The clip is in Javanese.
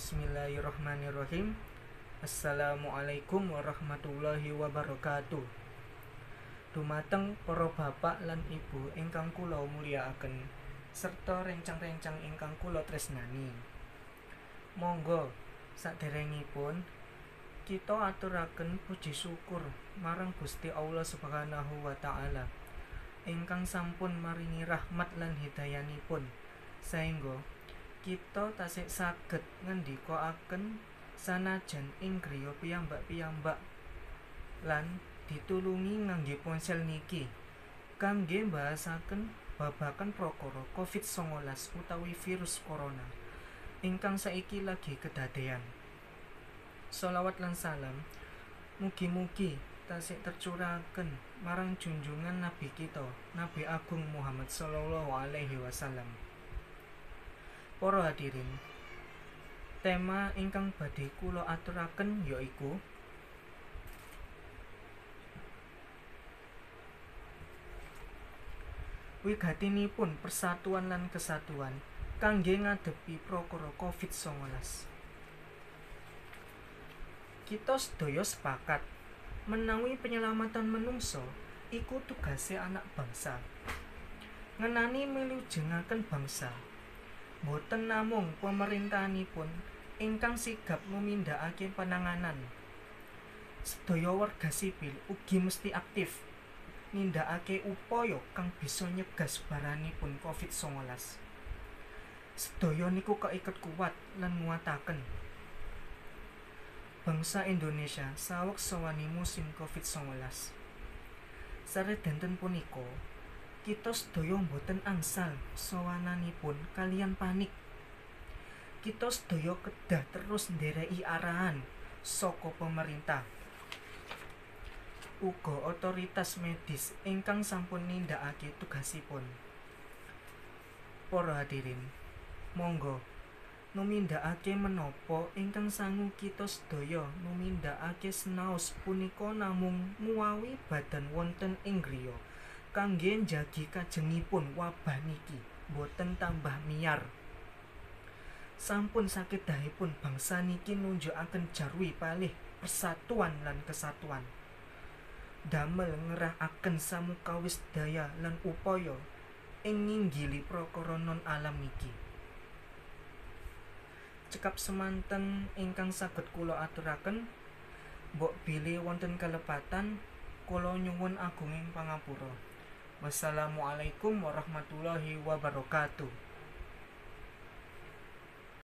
Bismillahirrahmanirrahim. Assalamualaikum warahmatullahi wabarakatuh. Dumateng para bapak lan ibu ingkang kula mulyakaken serta rencang-rencang ingkang kula tresnani. Monggo saderengipun kita aturaken puji syukur marang Gusti Allah Subhanahu wa taala ingkang sampun maringi rahmat lan hidayanipun saengga kita tasih saged ngendikaaken sanajan ing griya piyambak-piyambak lan ditulungi ngangge ponsel niki kangge mbahasaken babagan prakara Covid-19 utawi virus corona ingkang saiki lagi kedadean. Sholawat lan salam mugi-mugi tasih tercurahaken marang junjungan Nabi kita, Nabi Agung Muhammad sallallahu alaihi wasallam. Para hadirin, tema ingkang badhe kula aturaken yaiku wigatinipun persatuan lan kesatuan kangge ngadepi prakara Covid-19. Kita sedaya sepakat menawi penyelamatan menungso iku tugase anak bangsa. Ngenani milujengaken bangsa boten namung pemerintahanipun ingkang sigap numindakake penanganan. Sedaya warga sipil ugi mesti aktif nindakake upaya kang bisa nyegah sebaranipun Covid-19. Sedaya niku kaiket kuat lan nguataken bangsa Indonesia saweg sawani musim Covid-19. Saredanten punika kita sedaya boten angsal sawananipun kalian panik. Kita sedaya kedah terus ndereki arahan saka pemerintah uga otoritas medis ingkang sampun nindakake tugasipun. Para hadirin, monggo numindakake menapa ingkang sangu kita sedaya numindakake senaos punika namung muawi badan wonten ing griya kangge njagi kajengipun wabah niki boten tambah miyar. Sampun sakedahipun bangsa niki nunjukaken jarwi palih persatuan lan kesatuan. Damel ngerahaken samukawis daya lan upaya ing nginggili prakara non alam niki. Cekap semanten ingkang saged kula aturaken, mbok bilih wonten kalepatan kula nyuwun agunging pangapura. Wassalamualaikum warahmatullahi wabarakatuh.